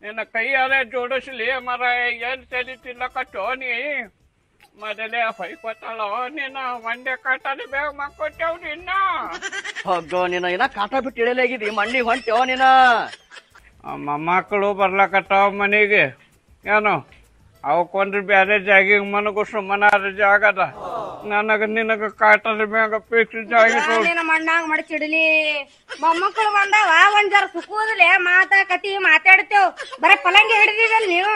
ನಿನ್ನ ಕೈಯಾರೆ ಜೋಡಿಸ್ಲಿ ಮರ ಏನ್ ತಡಿತಿಲ್ಲಕಟ್ಟೋ ನೀ ಮೊದಲೇ ಹೊಯ್ಕೊತಾಳೋ ನೀನ ಮಂಡೆ ಕಾಟಲ್ಲಿ ಬೇಗ ಮಕ್ಕೊಟ್ಟೇವ್ ನಿನ್ನ ಹೋಗೋ ನೀನ ಏನ ಕಾಟ ಬಿಟ್ಟು ಇಳಿಲಾಗಿದಿ ಮಂಡಿ ಹೊಂಟೇವ ನೀನ ಮಕ್ಕಳು ಬರ್ಲಕತ್ತಾವ ಮನೆಗೆ ಏನು ಅವಕ್ಕೊಂದ್ರೆ ಬ್ಯಾರೆ ಜಾಗಿಗೆ ಮನಗು ಸುಮ್ಮನಾದ ಜಾಗದ ನಿನಗ ಕಾಟದ ಮ್ಯಾಗ ಫಿಕ್ಸ್ ಜಾಗ ಮಣ್ಣಾಗ ಮಡಚಿಡ್ಲಿ ಮೊಮ್ಮಕ್ಕಳು ಬಂದಾವ ಒಂದ್ ಜರ ಸುಖೋದಿಲ್ಲ ಕತಿ ಮಾತಾಡ್ತೇವ್ ಬರೀ ಪಲಂಗಿ ಹಿಡಿದಿದಲ್ ನೀವು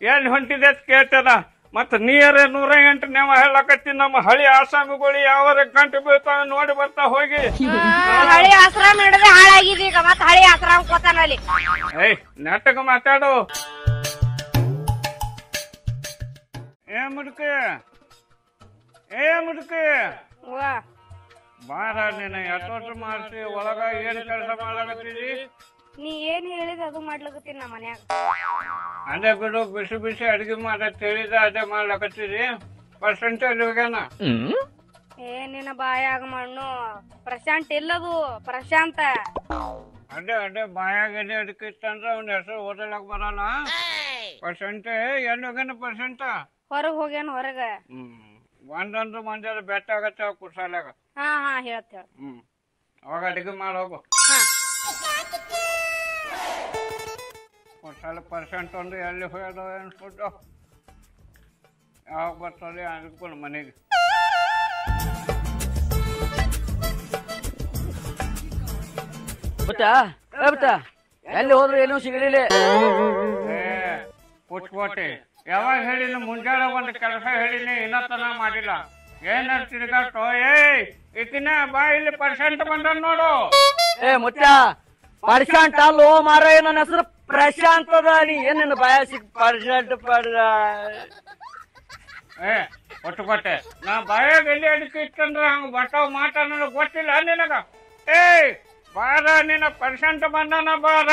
ಎಲ್ಲಿ ಹೊಂಟಿದೆ ಕೇಳ್ತದ ಮತ್ತ ನೀರೇ 108 ನೆವ ಹೇಳಕತ್ತಿ ನಮ್ಮ ಹಳಿ ಆಸಾಮಿಗಳು ಯಾವ ಗಂಟೆ ಬೀಳ್ತಾವ ನೋಡಿ ಬರ್ತಾ ಹೋಗಿ ಹಳಿ ಆಶ್ರಮ ಹಿಡಿದ್ರೆ ಹಾಳಾಗಿದೆ ಈಗ ಮತ್ತ ಹಳಿ ಆಶ್ರಮ ಕೋತಾನಲ್ಲಿ ಏಯ್ ನಾಟಕ ಮಾತಾಡು ಮುದುಕಿ ಬಾರ ನೀನ ಎಷ್ಟೊತ್ತು ಮಾಡ್ತಿ ಒಳಗ ಏನ್ ಕೆಲಸ ಮಾಡ್ಲಾಕತ್ತೀರಿ ನೀ ಏನ್ ಹೇಳಿದ ಅದು ಮಾಡ್ಲಕತ್ತೀನಿ ನಮ್ಮ ಮನ್ಯಾಗ ಅದೇ ಬಿಡು ಬಿಸಿ ಬಿಸಿ ಅಡಿಗೆ ಮಾಡಕ್ ಹೇಳಿದ ಅದೇ ಮಾಡ್ಲಾಕತ್ತೀರಿ ಪರ್ಸೆಂಟೇಜ್ ಹೋಗ್ಯಾನ ನಿನ್ನ ಬಾಯಾಗ ಮಣ್ಣು ಪ್ರಶಾಂತ್ ಎಲ್ಲದು ಪ್ರಶಾಂತ ಅದೇ ಬಾಯಾಗ ಅದಕ್ಕೆ ಇತ್ತಂದ್ರ ಅವ್ನ ಹೆಸರು ಓದಲಕ್ ಬರಲ್ಲ ಪರ್ಸೆಂಟೇ ಎಲ್ಲಿ ಹೋಗ್ಯಾನ ಪರ್ಸೆಂಟ ಹೊರಗ್ ಹೋಗ್ಯಾನ ಹೊರಗ ಒಂದೊಂದು ಮಂದಿ ಬೆಟ್ಟ ಆಗತ್ತೆ ಕುರ್ಸಾಲಾಗ ಹಾ ಹೇಳ್ತ ಅವಾಗ ಅಡಿಗೆ ಮಾಡೋಗು ಕುರ್ಸಾಲ ಪರ್ಸೆಂಟ್ ಒಂದು ಎಲ್ಲಿ ಹೋಗೋದು ಅನ್ಸ್ಬಿಟ್ಟು ಯಾವಾಗ ಬರ್ತದೆ ಅನ್ಕೊಂಡು ಮನೆಗೆ ಎಲ್ಲಿ ಹೋದ್ರು ಏನೂ ಸಿಗಲಿಲ್ಲ ಪುಚ್ಕೋಟೆ ಯಾವಾಗ ಹೇಳಿನ ಮುಂಜಾನೆ ಒಂದು ಕೆಲಸ ಹೇಳಿನಿ ಇನ್ನತನ ಮಾಡಿಲ್ಲ ಏನ ತಿರ್ಗಾಟೋ ಈಕಿನ ಬಾ ಇಲ್ಲಿ ಪರ್ಸೆಂಟ್ ಬಂದ ನೋಡು ಮುಚ್ಚ ಪರ್ಸೆಂಟ್ ಅಲ್ಲೋ ಮಾರಾಯ ನನ್ನ ಹೆಸರು ಪ್ರಶಾಂತ್ ಅದ ನೀ ಏನೇನು ಭಯ ಸಿಕ್ ಪರ್ಸೆಂಟ್ ಒಟ್ಟುಕೊಟ್ಟೆ ನಾ ಬಾಯಾಗ ಎಲ್ಲಿ ಅದಕ್ಕೆ ಇತ್ತಂದ್ರ ಹಂಗ ಬರ್ತಾವ ಮಾಟ ನನಗೆ ಗೊತ್ತಿಲ್ಲ ನಿನಗ ಬಾರ ನಿನ್ನ ಪರ್ಸೆಂಟ್ ಬಂದನ ಬಾರ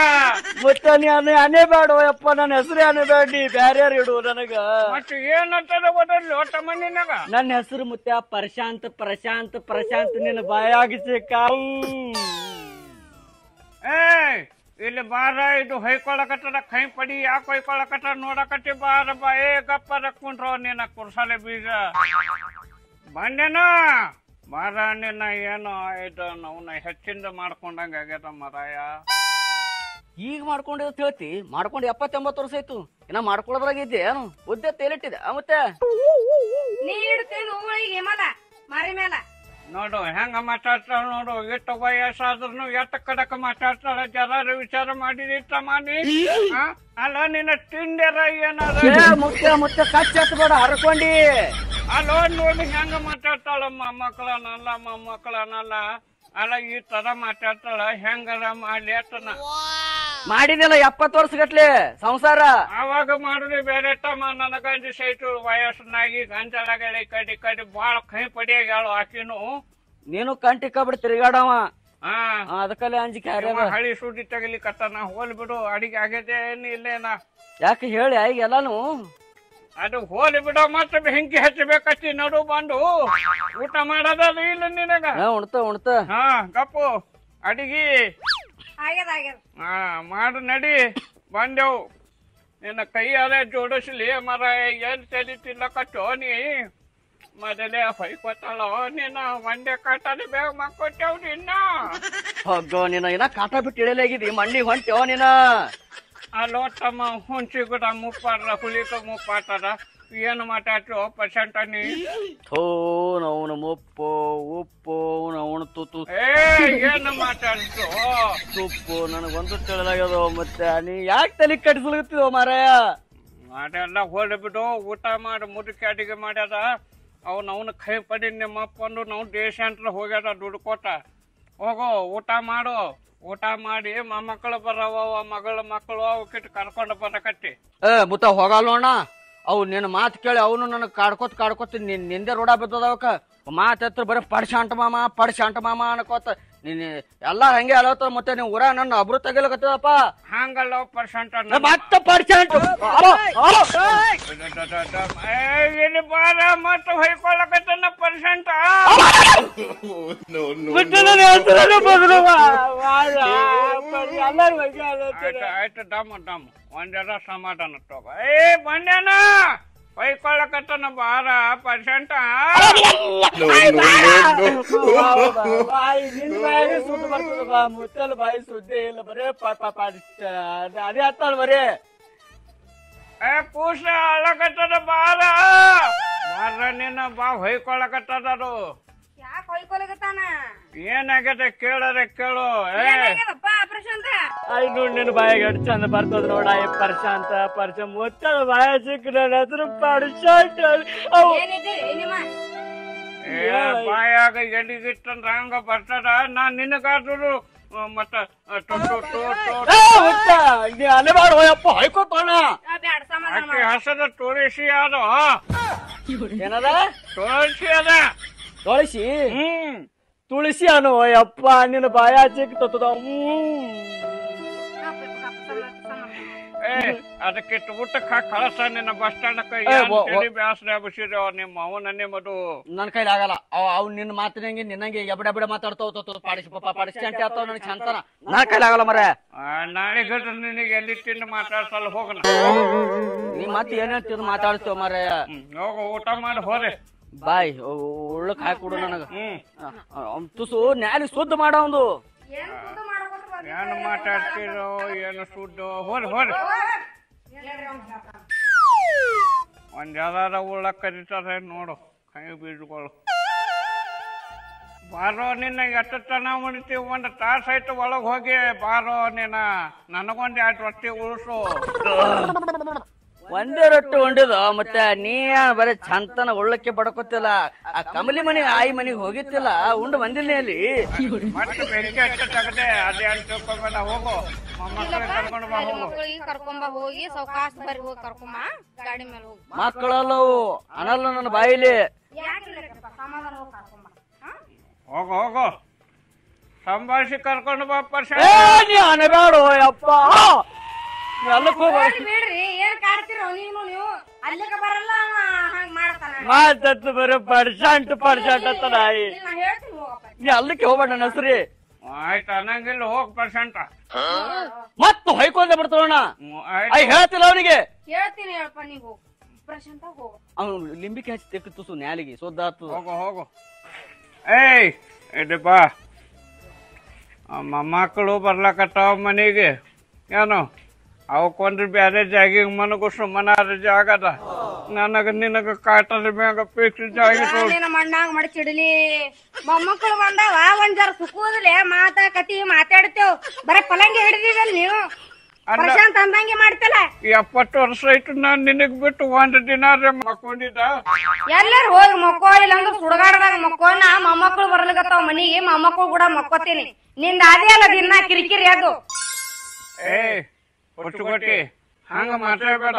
ಮುಚ್ಚ ನೀ ಅನೇ ಬೇಡ ಯಪ್ಪ ನನ್ನ ಹೆಸರು ಅನೇ ಬೇಡಿ ಬ್ಯಾರ್ಯಾರ ಇಡು ನನಗ ಮತ್ತೆ ಏನಂತದ ಓದಲ್ಲಿ ಒಟ್ಟ ಮಣ್ಣಿನಾಗ ನನ್ನ ಹೆಸರು ಮುತ್ಯ ಪ್ರಶಾಂತ್ ಪ್ರಶಾಂತ್ ಪ್ರಶಾಂತ್ ನಿನ್ನ ಬಾಯಾಗಿಸಿ ಕಾವು ಇಲ್ಲಿ ಬಾರ ಇದು ಹೊಯ್ಕೊಳಕತ್ತದ ಕೈ ಪಡಿ ಯಾಕೆ ಹೊಯ್ಕೊಳಕತ್ತ ನೋಡಕತ್ತಿ ಬಾರ ಬಾ ಗಪ್ಪ ರಕ್ಕೊಂಡ್ರು ನಿನ್ನ ಕುರ್ಸಾಲೆ ಬೀಜ ಬಂದೇನೋ ಬಾರ ನಿನ್ನ ಏನೋ ಇದು ನಾವು ಹೆಚ್ಚಿಂದ ಮಾಡ್ಕೊಂಡಂಗ ಆಗ್ಯದ ಮರಾಯ ಈಗ ಮಾಡ್ಕೊಂಡಿದ್ ಹೇಳ್ತಿ ಮಾಡ್ಕೊಂಡು 70-80 ವರ್ಷ ಆಯ್ತು ಇನ್ನ ಮಾಡ್ಕೊಳ್ಳೋದ್ರಾಗಿದ್ದೆ ಏನು ಉದ್ದೆ ತೇಲಿಟ್ಟಿದೆ ಮತ್ತೆ ನೀ ಇಡ್ತೇನು ಮಾರಿ ಮೇಲ ನೋಡು ಹೆಂಗ ಮಾತಾಡ್ತಾಳ ನೋಡು ಎಷ್ಟು ವಯಸ್ಸಾದ್ರೂ ಎಷ್ಟ ಕಡಕ ಮಾತಾಡ್ತಾಳ ಜರ ವಿಚಾರ ಮಾಡಿ ಮಾಡಿ ಅಲ್ಲ ನಿನ್ನ ತಿಂಡ್ಯಾರ ಏನಾರ ಮುಚ್ಚ ಮುಚ್ಚ ಕಚ್ಚ ಬೇಡ ಹರ್ಕೊಂಡಿ ಅಲ್ಲೋ ನೋಡಿ ಹೆಂಗ ಮಾತಾಡ್ತಾಳ ಮೊಮ್ಮಕ್ಕಳನ್ನಲ್ಲ ಅಲ್ಲ ಈ ತರ ಮಾತಾಡ್ತಾಳ ಹೆಂಗಾರ ಮಾಡ್ಲಿ ಅಟ್ಟನ ಮಾಡಿದಿಲ್ಲ 70 ವರ್ಷ ಗಟ್ಲೆ ಸಂಸಾರ ಅವಾಗ ಮಾಡುದು ಬೇರೆ ತಮ್ಮ ನನಗ ಸೈಟು ವಯಸ್ಸಿನಾಗಿ ಗಂಜಲಾಗ ಕಡಿ ಬಾಳ ಕೈ ಪಡಿಯಾಗ ಆಕಿನು ನೀನು ಕಂಟಿ ಕಬಡಿ ತಿರುಗಾಡವ ಹಾ ಅದಕ್ಕಲ್ಲೇ ಅಂಜಿಕೆ ಹಳಿ ಸುದ್ದಿ ತೆಗಿಲಿಕತ್ತಾನ ಹೋಲ್ ಬಿಡು ಅಡಿಗೆ ಆಗದೆ ಏನು ಇಲ್ಲೇನ ಯಾಕೆ ಹೇಳಿ ಈಗ ಎಲ್ಲಾನು ಅದು ಹೋಲಿ ಬಿಡೋ ಮಾತ್ರ ಬೆಂಕಿ ಹಚ್ಚಬೇಕತ್ತಿ ನಡು ಬಂದು ಊಟ ಮಾಡೋದಲ್ಲ ಇಲ್ಲ ನಿನಗ ಉಣ್ತ ಹಾ ಗಪ್ಪು ಅಡಿಗೆ ಹಾ ಮಾಡು ನಡಿ ಬಂದೆವು ನಿನ್ನ ಕೈಯಾರೆ ಜೋಡಿಸ್ಲಿ ಮರ ಏನ್ ತಡಿತಿಲ್ಲಕಟ್ಟೋ ನೀ ಮೊದಲೇ ಹೊಯ್ಕೊತಾಳೋ ನೀನ ಮಂಡೆ ಕಾಟಲ್ಲಿ ಬೇಗ ಮಕ್ಕೊಟ್ಟೇವ್ ನಿನ್ನ ಹೋಗೋ ನೀನ ಏನ ಕಾಟ ಬಿಟ್ಟು ಇಳಿಲಾಗಿದಿ ಮಂಡಿ ಹೊಂಟೇವ ನೀನ ಅಲ್ಲೋ ತಮ್ಮ ಹುಂಚಿ ಕೂಡ ಮುಪ್ಪಾಡ್ರ ಹುಲಿಕ ಮುಪ್ಪಾಟದ ಏನು ಮಾತಾಡ್ತು ಪರ್ಸೆಂಟ್ ನೀ ಥೋ ನವನು ಮುಪ್ಪು ಉಪ್ಪು ನವನು ತುತ್ತು ಏನು ಮಾತಾಡ್ತು ತುಪ್ಪು ನನಗೊಂದು ತಿಳಿಲಾಗ್ಯದ ಮತ್ತೆ ನೀ ಯಾಕೆ ತಲೆ ಕಟ್ಟಿಸ್ಲಿಕತ್ತಿದೋ ಮಾರಾಯ ಅದೆಲ್ಲ ಹೋಲಿ ಬಿಡು ಊಟ ಮಾಡಿ ಮುದುಕಿ ಅಡಿಗೆ ಮಾಡ್ಯದ ಅವನ ಕೈ ಪಡಿ ನಿಮ್ಮಪ್ಪಂದು ನಾವು ದೇಶ ಅಂತ ಹೋಗ್ಯದ ದುಡ್ಕೋಟ ಹೋಗೋ ಊಟ ಮಾಡು ಊಟ ಮಾಡಿ ಮೊಮ್ಮಕ್ಕಳು ಬರವ ಮಗಳ ಮಕ್ಕಳು ಅವಕ್ಕಿಟ್ಟು ಕರ್ಕೊಂಡು ಬರಕತ್ತಿ ಮುತ್ತ ಹೋಗಲ್ಲೋಣ ಅವು ನಿನ್ನ ಮಾತು ಕೇಳಿ ಅವನು ನನಗೆ ಕಾಡ್ಕೋತ ನಿಂದೆ ರೋಡ ಬಿದ್ದದವಕ್ಕ ಮಾತು ಹತ್ರ ಬರೀ ಪಡ್ಶಾಂಟ ಮಾಮ ಅನ್ಕೋತ ನೀನ್ ಎಲ್ಲಾ ಹಂಗೆ ಅಲತ್ತ ಮತ್ತೆ ನೀವು ಊರ ನನ್ನ ಅಬ್ರು ತೆಗಿಲಕತ್ತದಪ್ಪ ಹಂಗಲ್ಲ ಪರ್ಸೆಂಟ್ ಮತ್ತೆ ಪರ್ಸೆಂಟ್ ಇಲ್ಲಿ ಬಾರ ಮತ್ತೆ ಹೊಯ್ಕೊಳಕತ್ತನ ಪರ್ಸೆಂಟ್ ಆಯ್ತು ಡಮ್ ಡಮ್ ಒಂದೆಲ್ಲ ಸಮಾಧಾನ ತಗೋ. ಏ ಬಂದೇನ ಹೊಯ್ಕೊಳ್ಳಕತ್ತನ ಬಾರ ಪರ್ಸೆಂಟ. ಮುತ್ತಲ್ ಬಾಯಿ ಸುದ್ದಿ ಇಲ್ಲ ಬರೇ ಅದೇ ಹತ್ತಾಳ ಬರೇ. ಏ ಕೂಸ ಅಳಕತ್ತದ ಬಾರ ಬಾರ ನಿನ್ನ ಬಾ ಹೊಯ್ಕೊಳ್ಳಕತ್ತದರು. ಯಾಕೆ ಹೊಯ್ಕೊಳಗತ್ತಾನ? ಏನಾಗೈತೆ ಕೇಳರೆ ಕೇಳು. ಪ್ರಶಾಂತ ಆಯ್ ನೋಡ್ ನಿನ್ ಬಾಯಿಗೆ ಎಷ್ಟು ಚಂದ ಬರ್ತದ ನೋಡ. ಪ್ರಶಾಂತ ಪರ್ಶ ಮುತ್ತಲ ಬಾಯ ಸಿಕ್ಕ ನನ್ನ ಹತ್ರ ಪರ್ಶಾಂತ ಬಾಯಾಗ ಎಲ್ಲಿಗಿತ್ತಂದ್ರ ಹಂಗ ಬರ್ತದ. ನಾನ್ ನಿನಗಾದ್ರು ಮತ್ತ ಅಲೆಬಾಡ ಹೋಯಪ್ಪ ಹೊಯ್ಕೋತಾನ. ಆಕಿ ಹಸದ ತುಳಸಿ ಅದ. ಏನದ ತುಳಸಿ ಅದ. ತುಳಸಿ ತುಳಸಿ ಅನು ಯಪ್ಪ ನಿನ್ನ ಬಾಯ ಸಿಕ್ತದ. ಏ ಅದಕ್ಕೆ ಊಟಕ್ಕೆ ಹಾಕಿ ಕಳಸ ನಿನ್ನ ಬಸ್ ಸ್ಟ್ಯಾಂಡ್ ಬ್ಯಾಸ್ರ ಬಸಿರ ನಿಮ್ಮ ಅವನ ನಿಮ್ಮದು ನನ್ ಕೈಲಿ ಆಗಲ್ಲ. ಅವ್ ನಿನ್ನ ಮಾತಿನಂಗೆ ನಿನ್ನಂಗೆ ಎಬಡ ಮಾತಾಡ್ತಾವ ಪಾಡಿಸಿ ಅಂತ ಹೇಳ್ತಾವ. ನನಗೆ ಚಂತನ ನನ್ ಕೈಲಿ ಆಗಲ್ಲ ಮರ. ನಾಳೆ ಗಡ್ರ ನಿನಗೆ ಎಲ್ಲಿ ತಿಂದು ಮಾತಾಡ್ಸಲ್ಲ ಹೋಗಣ. ನೀ ಮತ್ತೆ ಏನೇನ್ ತಿಂದು ಮಾತಾಡ್ತೇವ ಮರ. ಹೋಗ ಊಟ ಮಾಡಿ ಹೋರೆ ಬಾಯ್ ಉಳ್ಳಕ್ ಹಾಕೊಡು ನನಗ. ತುಸು ನ್ಯಾಲಿ ಶುದ್ಧ ಮಾಡವಂದು. ಏನು ಮಾತಾಡ್ತಿರೋ ಏನು ಸುದ್ದು ಹೋರಿ ಹೋರಿ. ಒಂದ್ ಯಾವ್ದಾರ ಉಳ್ಳಕ್ ಕರೀತಾರೆ ನೋಡು ಕೈ ಬೀಳ್ಗಳು. ಬಾರೋ ನಿನ್ನ ಎಷ್ಟು ತನ ಉಳಿತೀವಿ. ಒಂದು ತಾಸ ಆಯ್ತು ಒಳಗ್ ಹೋಗಿ ಬಾರೋ ನಿನ್ನ ನನಗೊಂದು 2 ರೊಟ್ಟಿ ಉಳಿಸು. ಒಂದೇ ರೊಟ್ಟಿ ಉಂಡಿದ ಮತ್ತೆ ನೀ ಬರೀ ಚಂತನ ಉಳ್ಳಕ್ಕೆ ಬಡ್ಕೊತಿಲ್ಲ. ಆ ಕಮಲಿ ಮನಿ ಆಯಿ ಮನಿಗೆ ಹೋಗಿತ್ತಿಲ್ಲ ಉಂಡು ಬಂದಿಲ್ಲ ಅಲ್ಲಿ. ಮತ್ತೆ ಬೆಂಕಿ ಹಚ್ಚ ತಗದೆ ಅದೇ ಅಂತ ತಿಳ್ಕೊಂಬೇಡ. ಹೋಗು ಮೊಮ್ಮಕ್ಕಳಿಗೆ ಕರ್ಕೊಂಡು ಬಾ. ಹೋಗು ಕರ್ಕೊಂಬ ಹೋಗಿ ಸಾವಕಾಶ ಬರಿ ಹೋಗಿ ಕರ್ಕೊಂಬ ಗಾಡಿ ಮೇಲೆ ಹೋಗಿ. ಮಕ್ಕಳಲ್ಲವು ಅನಲ್ಲ ನನ್ನ ಬಾಯಿಲಿ. ಸಮಾಧಾನ ಹೋಗಿ ಕರ್ಕೊಂಬ. ಹೋಗು ಹೋಗು ಸಂಭಾಷಿ ಕರ್ಕೊಂಡು ಬಾ. ನೀ ಅನಬೇಡ ಯಪ್ಪ. ಬಿಡ್ರಿ ಏನ್ ಕಾಡ್ತಿರೋ ನೀವು ಅಲ್ಲಿಗೆ ಬರಲ್ಲ ಹಂಗ ಮಾಡ್ತಾನ. ಮಾತತ್ತು ಬರೋ ಪರ್ಸೆಂಟ್ ಅಂತ ನಾಯಿ. ಹೇಳ್ತೀನಿ ಹೋಗಪ್ಪ. ನೀ ಅಲ್ಲಕ್ಕೆ ಹೋಗ್ಬೇಡ ನನ್ನ ಹೆಸರಿ. ಆಯ್ತು ಅನ್ನಂಗಿಲ್ಲ ಹೋಗ್ ಪರ್ಸೆಂಟ್. ಮತ್ತ ಹೊಯ್ಕೊಂಡೆ ಬರ್ತಾವಣ್ಣ. ಹೇಳ್ತಿಲ್ಲ ಅವನಿಗೆ. ಹೇಳ್ತೀನಿ ಹೇಳಪ್ಪ ನೀವು ಪ್ರಶಾಂತ ಹೋಗ. ಅವ್ನು ಲಿಂಬಿಕೆ ಹಚ್ಚಿ ತೆಕ್ಕಿತ್ತು ನ್ಯಾಲಿಗೆ ಸೋದಾತು. ಹೋಗು ಹೋಗು. ಏಯ್ ಇದು ಬಾ. ಮಕ್ಕಳು ಬರ್ಲಕತ್ತಾವ ಮನೆಗೆ. ಏನು ಅವಕ್ಕೊಂದ್ರೆ ಬ್ಯಾರೆ ಜಾಗಿಗೆ ಮನಗುಸು ಮನಾರ ಜಾಗದ. ನನಗ ನಿನಗ ಕಾಟದ ಮ್ಯಾಗ ಪೀಕ್ಸ್ ಜಾಗ ಮಣ್ಣಾಗ ಮಡಚಿಡ್ಲಿ. ಮೊಮ್ಮಕ್ಕಳು ಬಂದಾವ ಒಂದ್ ಜರ ಸುಖುದಿಲ್ಲ ಕತಿ ಮಾತಾಡ್ತೇವ್. ಬರೀ ಪಲಂಗಿ ಹಿಡಿದಿವಲ್ ನೀವು. ಪ್ರಶಾಂತ್ ಅಂದಂಗೆ ಮಾಡ್ತಲ್ಲ. 70 ವರ್ಷ ಆಯ್ತು ನಾನ್ ನಿನಗ್ ಬಿಟ್ಟು 1 ದಿನ ಮಕ್ಕೊಂಡಿದ್ದ. ಎಲ್ಲಾರು ಹೋಗಿ ಮಕ್ಕೋಳಿಲ್ಲ ಅಂದ್ರೆ ಸುಡಗಾಡ್ದಾಗ ಮಕ್ಕೋನ. ಮೊಮ್ಮಕ್ಕಳು ಬರ್ಲಿಕತ್ತಾವ ಮನಿಗೆ. ಮೊಮ್ಮಕ್ಕಳು ಕೂಡ ಮಕ್ಕೋತೀನಿ. ನಿಂದ ಅದೇ ಅಲ್ಲ ದಿನ ಕಿರಿಕಿರಿ ಅದು. ಏ ಹೊಟ್ಟುಕೊಟ್ಟಿ ಹಂಗ ಮಾತಾಡ್ಬೇಡ.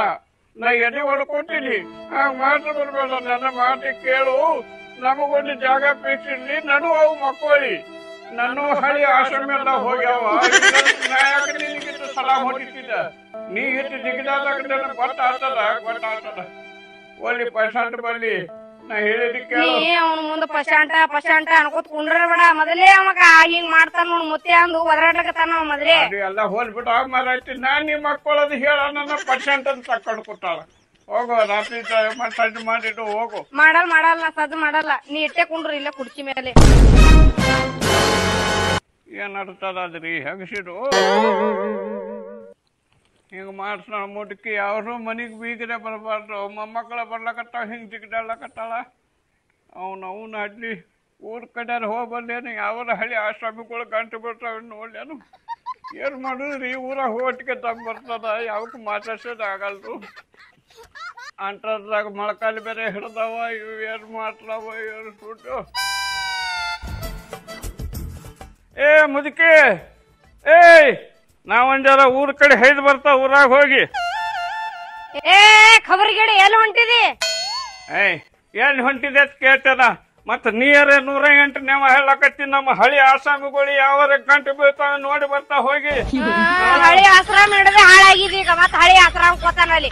ನಾ ಎದೆ ಹೊಡ್ಕೊತೀನಿ. ಹಂಗ ಮಾತ್ರ ಬರ್ಬೇಡ. ನನ್ನ ಮಾತಿ ಕೇಳು. ನಮಗೊಂದು ಜಾಗ ಪೀಕ್ಸಿರ್ಲಿ. ನಾನು ಅವು ಮಕ್ಕೋಳಿ. ನಾನು ಹಳಿ ಆಶ್ರಮ ಎಲ್ಲ ಹೋಗ್ಯಾವ. ನಿನಗಿಟ್ಟು ಸಲಾ ಹೊಡಿತಿದ್ದ. ನೀ ಇಟ್ಟು ಜಿಗಿದಾಗ ಗೊತ್ತಾಗ್ತದ. ಒಳ್ಳೆ ಪರ್ಸೆಂಟ್ ಬರ್ಲಿ. ನಾ ಹೇಳಿದಕ್ಕೆ ಅವ್ನ ಮುಂದ ಪಶಾಂಟ ಅನ್ಕೋತ್ ಕುಂಡ್ರ ಬೇಡ. ಮೊದಲೇ ಅವಾಗ ಹಿಂಗ್ ಮಾಡ್ತಾನ ನೋಡ್ ಮುತ್ತೆ ಅಂದು ಒದರಾಡ್ಲಕತ್ತಾನ ಮೊದಲೇ. ಎಲ್ಲ ಹೋಲ್ಬಿಟ್ಟು ಮಾರಾಯ್ತಿ. ನಾನ್ ನಿಮ್ಮ ಮಕ್ಕಳದು ಹೇಳ ನನ್ನ ಪರ್ಸೆಂಟ್ ಅಂತ ತಕೊಂಡು ಕೊಟ್ಟಾಳ. ಹೋಗು ರಾತ್ರಿ ಮಸಾಜ್ ಮಾಡಿಟ್ಟು ಹೋಗು. ಮಾಡಲ್ಲ ನಾ ಸಜ್ಜು ಮಾಡಲ್ಲ. ನೀ ಇಟ್ಟೆ ಕುಂಡ್ರು ಇಲ್ಲ ಕುರ್ಚಿ ಮೇಲೆ. ಏನ್ ಅಡ್ತದ್ರಿ ಹಗಸಿರು ಹಿಂಗ ಮಾಡ್ಸ ಮುಟ್ಕಿ. ಅವರು ಮನಿಗ್ ಬೀಗರೆ ಬರ್ಬಾರ್ದು. ಮೊಮ್ಮಕ್ಕಳ ಬರ್ಲಕತ್ತಾವ ಹಿಂಗ್ ಜಿಗದಾಡ್ಲಕತ್ತಾಳ. ಅವನ ಅಡ್ಲಿ ಊರ್ ಕಡೆ ಹೋಗ್ಬಲ್ಲೇನು. ಯಾವ್ರ ಹಳಿ ಆಶ್ರಮಿಗಳು ಗಂಟು ಬಿಡ್ತಾವ ನೋಡ್ಲೇನು. ಏನ್ ಮಾಡುದ್ರಿ ಊರಾಗ ಹೋಟಿಗೆ ತಮ್ಮ ಬರ್ತದ. ಯಾವಕ್ಕೂ ಮಾತಾಡ್ಸೋದ್ ಆಗಲ್ರು. ಅಂತದ್ರಾಗ ಮೊಳಕಾಲಿ ಬೇರೆ ಹಿಡ್ದಾವ. ಇವು ಏನ್ ಮಾಡ್ತಾವ ಏನು ಸುಟ್ಟು. ಏ ಮುದುಕಿ ಏಯ್ ನಾವೊಂದ್ ಜರ ಊರ್ ಕಡೆ ಹೈದ್ ಬರ್ತಾವ. ಊರಾಗ ಹೋಗಿ. ಏ ಖಬರ್ಗಿಡಿ ಎಲ್ಲಿ ಹೊಂಟಿದಿ? ಏಯ್ ಎಲ್ಲಿ ಹೊಂಟಿದೆ ಅಂತ ಕೇಳ್ತೇನ. ಮತ್ತ ನೀರೇ 108 ನೆವ ಹೇಳಕತ್ತಿ. ನಮ್ಮ ಹಳಿ ಆಸಾಮಿಗಳು ಯಾವ ಗಂಟೆ ಬೀಳ್ತಾವ ನೋಡಿ ಬರ್ತಾ ಹೋಗಿ. ಹಳಿ ಆಶ್ರಮ ಹಿಡಿದ್ರೆ ಹಾಳಾಗಿದೆ ಈಗ ಮತ್ತ ಹಳಿ ಆಶ್ರಮ ಕೋತಾನ ಅಲ್ಲಿ.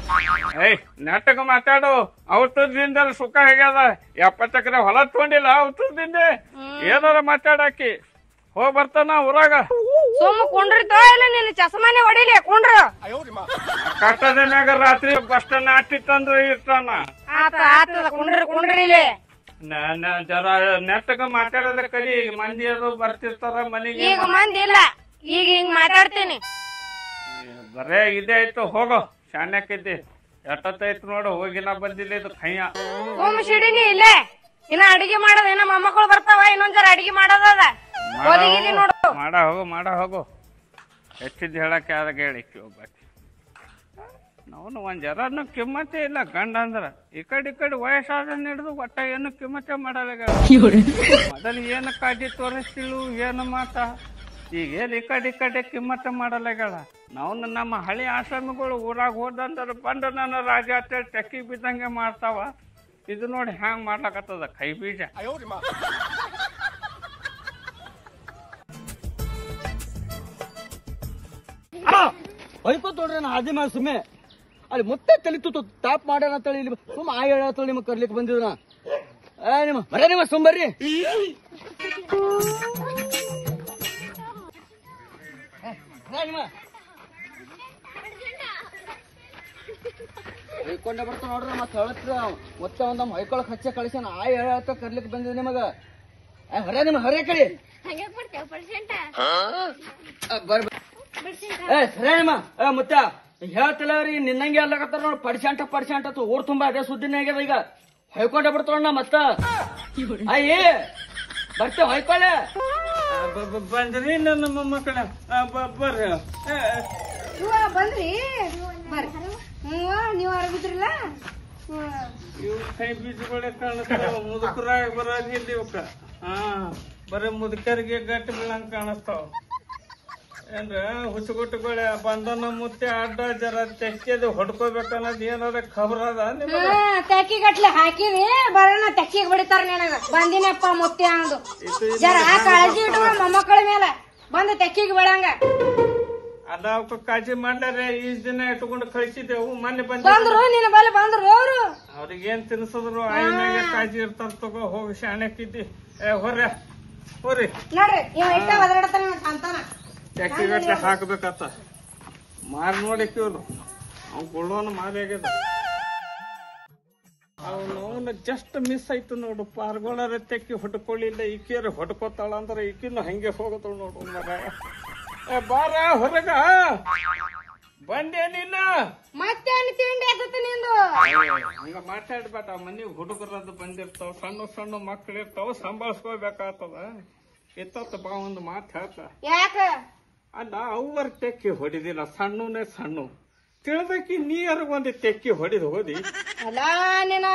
ಏಯ್ ನೆಟ್ಟಗ ಮಾತಾಡು. ಔಷಧದಿಂದ ಸುಖ ಆಗ್ಯದ. 70 ಎಕರೆ ಹೊಲ ತಗೊಂಡಿಲ್ಲ ಔಷಧದಿಂದ. ಏನಾರ ಮಾತಾಡಾಕಿ ಹೋಗ್ ಬರ್ತಾನ ಊರಾಗ. ಸುಮ್ಮ ಕುಂಡ್ರಿತೋ ಇಲ್ಲ ನಿನ್ನ ಚಸ್ಮಾನೆ ಹೊಡಿಲಿ ಕುಂಡ್ರ. ಕಟ್ಟದ ಮ್ಯಾಗ ರಾತ್ರಿ ಬಸ್ ನಾಟಿ ತಂದು ಇರ್ತಾನ. ಆತದ ಕುಂಡ್ರಿ ಇಲ್ಲಿ. ಜರ ನೆಟ್ಟಗ ಮಾತಾಡೋದ್ರ ಕಲಿ. ಮಂದಿ ಅದು ಬರ್ತಿರ್ತಾರ ಮನೆಗೆ. ಈಗ ಮಂದಿ ಇಲ್ಲ ಈಗ ಹಿಂಗ್ ಮಾತಾಡ್ತೀನಿ. ಬರೇ ಇದೇ ಆಯ್ತು ಹೋಗೋ ಶಾನ್ಯಾಕಿದ್ದಿ. ಎಷ್ಟೊತ್ತೈತು ನೋಡು ಹೋಗಿನ ಬಂದಿಲ್ಲ ಇದು ಕೈಯ. ಸುಮ್ ಸಿಡಿನಿ ಇಲ್ಲೇ ಇನ್ನ ಅಡಿಗೆ ಮಾಡೋದ. ಇನ್ನ ಮೊಮ್ಮಕ್ಕಳು ಬರ್ತಾವ ಇನ್ನೊಂದ್ ಜರ ಅಡಿಗೆ ಮಾಡೋದದ. ನೋಡು ಮಾಡ ಹೋಗು ಹೆಚ್ಚಿದ್ ಹೇಳಕ್ಕೆ ಆದಾಗ ಹೇಳಿ ಒಬ್ಬಾಕಿ. ನಾವು ಒಂದ್ ಜರನು ಕಿಮ್ಮತ್ತೇ ಇಲ್ಲ. ಗಂಡ ಅಂದ್ರ ಈ ಕಡೆ ವಯಸ್ಸಾದ ಹಿಡಿದು ಒಟ್ಟ ಏನು ಕಿಮ್ಮತ್ತೆ ಮಾಡಲ್ಲ. ಮೊದಲು ಏನು ಕಾಳಜಿ ತೋರಿಸ್ತಿಳು ಏನು ಮಾತ. ಈಗ ಏನ್ ಈ ಕಡೆ ಕಿಮ್ಮತ್ತೆ ಮಾಡಲ್ಲ. ನಾವು ನಮ್ಮ ಹಳಿ ಆಶ್ರಮಿಗಳು ಊರಾಗ ಹೋದಂದ್ರ ಬಂದು ನನ್ನ ರಾಜ ಅಂತ ಟೆಕ್ಕಿ ಬಿದ್ದಂಗೆ ಮಾಡ್ತಾವ. ಇದು ನೋಡಿ ಹ್ಯಾಂಗ್ ಮಾಡ್ಲಕತ್ತದ ಕೈ ಬೀಜ. ಹೊಯ್ಕೋತ ನೋಡ್ರಿ ನಾ ಆದಿ ಮ್ಯಾಗ ಸುಮ್ಮನೆ ಅಲ್ಲಿ ಮತ್ತೆ ತಲಿತು ತಾಪ್ ಮಾಡ್ಯಾನ ಅಂತೇಳಿ ಇಲ್ಲಿ ಸುಮ್ಮ ಆ ಹೇಳತ್ತೇಳಿ ನಿಮಗ್ ಕರ್ಲಿಕ್ಕೆ ಬಂದಿದ್ನ. ನಿಮ್ಮ ಬರೇ ನಿಮ್ಮ ಸುಂಬರ್ರಿ. ಹೊಯ್ಕೊಂಡೆ ಬರ್ತಾ ನೋಡ್ರಿ ಮತ್ತೆ ಹೇಳತ್ರ ಮತ್ತೆ ಒಂದ್ ನಮ್ಮ ಹೊಯ್ಕೊಳಕ್ ಹಚ್ಚ ಕಳಿಸ್ಯಾನ. ಆ ಹೇಳತ್ತ ಕರ್ಲಿಕ್ಕೆ ಬಂದಿದ್ ನಿಮಗ. ಹೊರ ನಿಮ್ಮ ಹೊರ ಕಡೆ ಬರ್ರಿ. ಸರಿಯಮ್ಮ ಮುತ್ತ ಹೇಳ್ತಿಲ್ಲ ಅವ್ರಿ ನಿನ್ನಂಗೆ ಅಲ್ಲಕತ್ತಾರ ನೋಡ್. ಪರ್ಸೆಂಟ್ ಊರ್ ತುಂಬಾ ಅದೇ ಸುದ್ದಿನೇ ಆಗ್ಯದ. ಈಗ ಹೊಯ್ಕೊಂಡೆ ಬರ್ತಾವ ಮತ್ತ ಅಯ್ಯ ಬರ್ತೆ ಹೊಯ್ಕೊಳ್ಳೆ. ಬಂದ್ರಿ ನನ್ನ ಮೊಮ್ಮಕ್ಕಳ ಬರ್ರಿ. ಬಂದ್ರಿ ನೀವ್ ಆರಾಮಿದ್ರಲ್ಲ. ಇವ್ ಕೈ ಬೀಜಗಳೇ ಕಾಣಿಸ್ತಾವ. ಮುದುಕರಾಗ ಬರೋದಿಲ್ಲ ಇವಕ್ಕ. ಬರೀ ಮುದುಕರಿಗೆ ಗಟ್ಟಿ ಬೀಳಂಗ್ ಕಾಣಿಸ್ತಾವ. ಏನ್ರ ಹುಚ್ಚುಗುಟ್ಟುಗಳೇ ಬಂದನ ಮುತ್ತೆ ಅಡ್ಡ ಜರ ತೆಕ್ಕಿದು ಹೊಡ್ಕೋಬೇಕನ್ನೋದ್ ಏನಾರ ಖಬರ್ ಅದ ನಿಮ್ಗೆ? ತೆಕ್ಕಿ ಗಟ್ಲೆ ಹಾಕಿವಿ ಬರೋಣ ತೆಕ್ಕಿಗೆ ಬಡಿತಾರ ನಿನಗ. ಬಂದಿನಪ್ಪ ಮುತ್ತೆ ಅನ್ನೋದು ಜರ ಕಾಳಜಿ ಇಟ್ಟು ಮೊಮ್ಮಕ್ಕಳ ಮೇಲೆ ಬಂದು ತೆಕ್ಕಿಗೆ ಬೀಳಂಗ. ಅದ ಅವಕ್ಕ ಕಾಳಜಿ ಮಾಡ್ಲಾರೆ ಈಸ್ ದಿನ ಇಟ್ಕೊಂಡು ಕಳಿಸಿದೆವು. ಮೊನ್ನೆ ಬಂದ್ರು ನಿನ್ನ ಬಲ್ಲಿ ಬಂದ್ರು ಅವ್ರು. ಅವ್ರಿಗೆ ಏನ್ ತಿನ್ಸದ್ರು ಆಯ್ನಾಗೆ ಕಾಳಜಿ ಇರ್ತಾರ. ತಗೋ ಹೋಗಿ ಶಾಣಕ್ಕಿದ್ದಿ. ಹೊರ್ರಿ ನೋಡ್ರಿ ಇವ್ ಇಷ್ಟ ಒದರಾಡ್ತಾನ ಅಂತಾನ. ತೆಕ್ಕಿಗಟ್ಲೆ ಹಾಕ್ಬೇಕತ್ತ ಮಾರಿ ನೋಡಿಕ್ಕೆ ಇವ್ರು ಅವ್ನು ಕೊಳ್ಳೋನು ಮಾರಿ ಆಗ್ಯದ. ಅವನು ಜಸ್ಟ್ ಮಿಸ್ ಆಯ್ತು ನೋಡು. ಪಾರ್ಗೋಳರ ತೆಕ್ಕಿ ಹೊಡ್ಕೊಳ್ಳಿಲ್ಲ. ಈಕಿಯರು ಹೊಡ್ಕೋತಾಳ ಅಂದ್ರೆ ಈಕಿನ್ನು ಹಂಗೆ ಹೋಗತ್ತಳು ನೋಡು. ಬಾರ ಹೊರಗ ಬಂದೇನಿಲ್ಲ ಮತ್ತೆ ತಿಂಡಿ ಆಗುತ್ತೆ ನಿಂದು. ಹಂಗ ಮಾತಾಡ್ಬೇಟ. ಮನಿ ಹುಡುಗರದ್ದು ಬಂದಿರ್ತಾವ. ಸಣ್ಣ ಮಕ್ಳು ಇರ್ತಾವ. ಸಂಭಾಳ್ಸ್ಕೋಬೇಕಾಗ್ತದ. ಎತ್ತ ಬಾ ಒಂದು ಮಾತು ಹೇಳ್ತ. ಯಾಕ ಅಲ್ಲ ಅವ್ರ ತೆಕ್ಕಿ ಹೊಡಿದಿಲ್ಲ. ಸಣ್ಣ ತಿಳ್ದಕ್ಕಿ ನೀರು ಒಂದು ತೆಕ್ಕಿ ಹೊಡಿದ್ ಹೋದಿ. ಅಲ್ಲ ನೀನ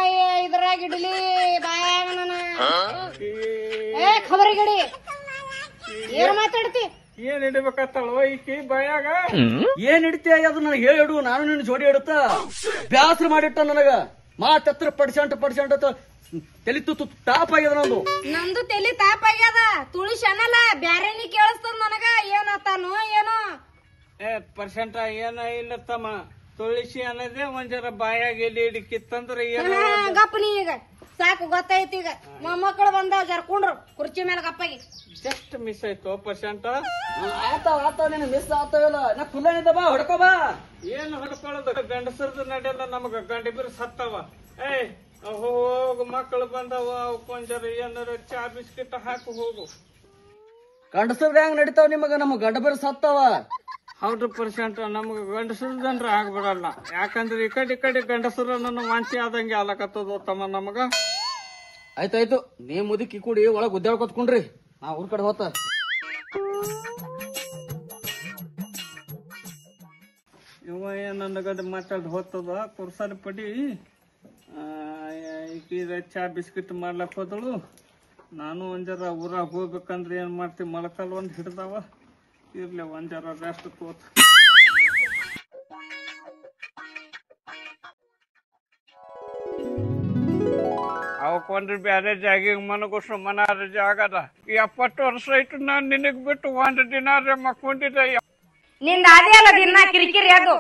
ಇದ್ರಾಗ ಇಡ್ಲಿ ಬಾಯಾಗ ನನ್ನ ಖಬರಿಗಡಿ ಏನ್ ಮಾತಾಡ್ತಿ. ಏನ್ ಹಿಡಿಬೇಕತ್ತಲ್ವ ಈಕಿ ಬಾಯಾಗ? ಏನ್ ಹಿಡಿತೀಯ ಅದು ನನಗೆ ಹೇಳಿಡು. ನಾನು ನಿನ್ನ ಜೋಡಿ ಇಡುತ್ತ ಬ್ಯಾಸರ ಮಾಡಿಟ್ಟ ನನಗ. ಮಾತತ್ರ ಪರ್ಸೆಂಟ್ ತಲಿ ತಾಪ್ ಆಗ್ಯದ ನಂದು. ನಂದು ತಲಿ ತಾಪ್ ಆಗ್ಯದ. ತುಳಸಿ ಅನ್ನಲ್ಲ ಬ್ಯಾರೇನಿ ಕೇಳಿಸ್ತದ ನನಗ. ಏನತ್ತಾನು ಏನೋ ಪರ್ಸೆಂಟ್ ಏನ ಇಲ್ಲ ತಮ್ಮ. ತುಳಸಿ ಅನ್ನೋದೇ ಒಂದ್ ಜರ ಬಾಯಾಗ ಎಲ್ಲಿ ಹಿಡಿಕಿತ್ತಂದ್ರ ಏನ ಗಪ್ಪನಿ. ಈಗ ಸಾಕು ಗೊತ್ತಾಯ್ತು. ಈಗ ಮೊಮ್ಮಕ್ಕಳು ಬಂದಾವ ಜರ್ಕೊಂಡ್ರು ಕುರ್ಚಿ ಮೇಲೆ ಗಪ್ಪಾಗಿ. ಜಸ್ಟ್ ಮಿಸ್ ಆಯ್ತು ಪರ್ಸೆಂಟ್. ಆತಾವ ನಿನ್ ಮಿಸ್ ಆತಾವಿಲ್ಲ. ನಾ ಕುಲ್ಲ ಬಾ ಹೊಡ್ಕೋ ಬಾ. ಏನ್ ಹೊಡ್ಕೊಳ್ಳೋದು? ಗಂಡಸರ್ದು ನಡೆಯಲ್ಲ ನಮಗ. ಗಂಡಿಬ್ರು ಸತ್ತವ. ಹೋಗು ಮಕ್ಕಳು ಬಂದವ. ಅವಕ್ಕೊಂಜರ ಏನಾರ ಚಾ ಬಿಸ್ಕಿಟ್ ಹಾಕಿ ಹೋಗು. ಗಂಡಸರ್ದ ಹೆಂಗ್ ನಡಿತಾವ ನಿಮಗ? ನಮಗ್ ಗಂಡ ಬೇರೆ ಸತ್ತವ. ಹೌದು ಪರ್ಸೆಂಟ್ ನಮಗ ಗಂಡಸರ್ದಂದ್ರ ಆಗ್ಬಿಡಲ್ಲ. ಯಾಕಂದ್ರೆ ಈ ಕಡೆ ಗಂಡಸರ ನನ್ನ ವಾಂತಿ ಆದಂಗೆ ಆಲಕತ್ತದ ತಮ್ಮ ನಮಗ. ಆಯ್ತಾಯ್ತು ನೀ ಮುದುಕಿ ಕೂಡಿ ಒಳಗ್ ಉದ್ಯೋಗ ಕೊತ್ಕೊಂಡ್ರಿ. ನಾ ಊರ್ ಕಡೆ ಹೋತ. ಇವ ಏನ್ ನನ್ನ ಗಂಡ ಮಾತಾಡ್ ಹೋಗ್ತದ. ಕುರ್ಸಾರಿ ಪಡಿ ಈಕೀಗ ಚಾ ಬಿಸ್ಕಿಟ್ ಮಾಡ್ಲಕ್ ಹೋದಳು. ನಾನು ಒಂಜರ ಊರಾಗ ಹೋಗ್ಬೇಕಂದ್ರೆ ಏನ್ ಮಾಡ್ತೀವಿ, ಮೊಳಕಾಲ್ ಒಂದ್ ಹಿಡ್ದಾವ. ಇರ್ಲಿ ಒಂಜರ ರೆಸ್ಟ್ ತೋತ. ಅವ ಅವಕ್ಕೊಂದು ಬ್ಯಾರೆ ಜಾಗಿಗೆ ಮನಗು ಸುಮ್ಮನಾರ ಜಾಗದ 70 ವರ್ಷ ಆಯ್ತು ನಾನ್ ನಿನಗ್ ಬಿಟ್ಟು ಒಂದ್ ದಿನಾರೇ ಮಕ್ಕೊಂಡಿದ್ದೆ. ನಿಂದ ಅದೇ ಅಲ್ಲ ದಿನ ಕಿರಿಕಿರಿ ಅದು.